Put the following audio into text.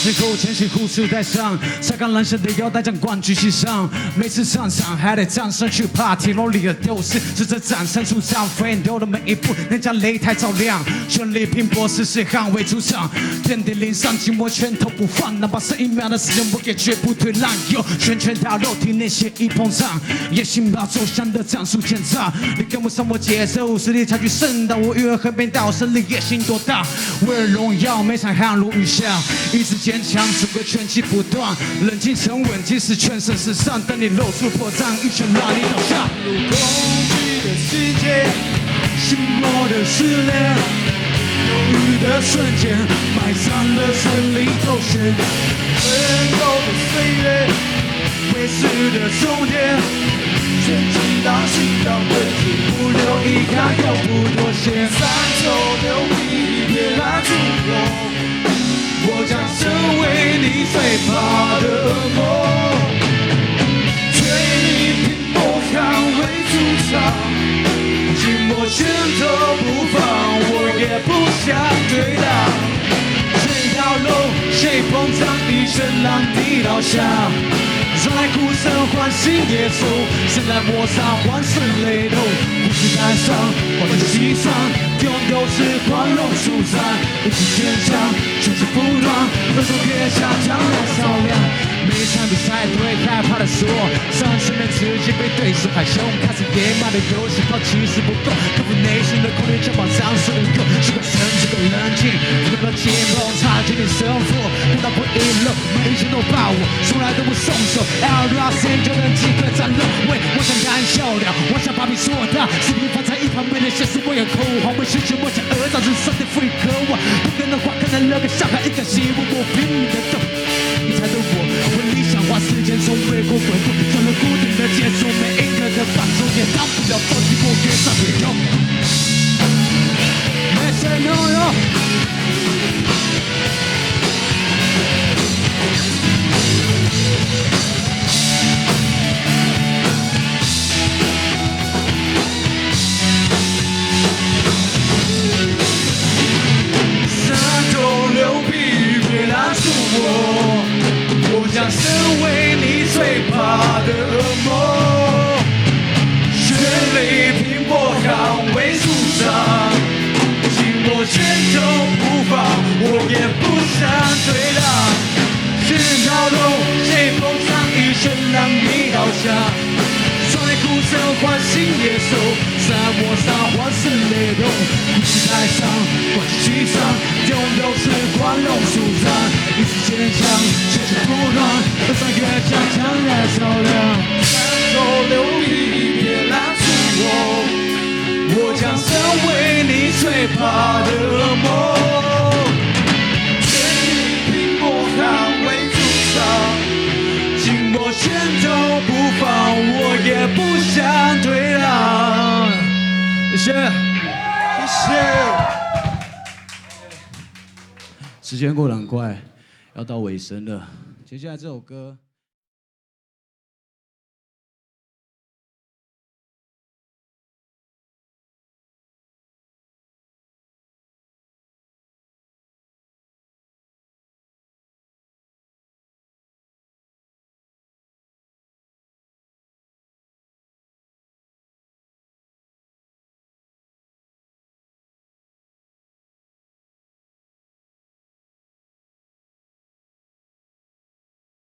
身后牵起护手带上，擦干蓝色的腰带将冠军系上。每次上场还得站上去 ，party 落里的斗士是这掌声出场，奋斗的每一步能将擂台照亮，全力拼搏，誓死捍卫主场。遍地鳞伤，紧握拳头不放，哪怕是1秒的时间，我也绝不退让。有拳踏肉，体内血液膨胀，野心把走向的战术检查。你跟不上我节奏，实力差距甚大，我欲和横边到胜利野心多大？为了荣耀，每场汗如雨下，意志坚强，只会拳击不断，冷静沉稳，即使全身是伤，等你露出破绽，一拳让你倒下。入空虚的世界，心魔的失恋，犹豫的瞬间，埋葬了胜利头衔。奋斗的岁月，未知的终点，全进到心到本质，不留遗憾，又不妥协。三头六臂，别拦住我将成为你最怕的恶魔。全力拼搏，捍卫主场，紧握拳头不放，我也不想对抗。这条路谁膨胀，一拳让你倒下。让来哭声唤醒野兽，生来搏杀换胜雷动。不是台上，或者戏上，永都是宽容舒展。一起坚强，全是不乱，分手别下将来照亮。每场比赛都会害怕的说，上次面自己被对手害羞，开始野蛮的游戏，怕其实不够，克服内心的恐惧，强把掌声的够，习惯甚至更冷静，不能紧绷，差距的胜负，看到不赢了，每一拳都把握，从来都不松手。LRC 就能击溃战斗，喂，我想干笑了，我想把笔说大，视频放在一旁，没人显示我有口黄，我失去我想鹅掌是上帝赋予渴望，不可能话可能扔个小孩一个希望，我拼命的斗，你猜的我，为理想花时间从背后回顾，有了固定的节奏，每一个的放纵也当不了放弃过越上越高。Let's say no no。我将成为你最怕的恶魔，全力拼搏捍卫主场，紧握拳头不放，我也不想退让。这条路谁碰上一拳让你倒下，双眼哭声唤醒野兽，在磨砂换胜雷动，不是台上，或是戏上，永都是宽容舒展，一直坚强，全是不乱，登上越强，强来照亮。三头六臂，别拦住我将成为你最怕的恶魔。全力拼搏，捍卫主场，紧握拳头不放，我也不想退让。谢谢，谢谢。时间过得很快，要到尾声了。接下来这首歌。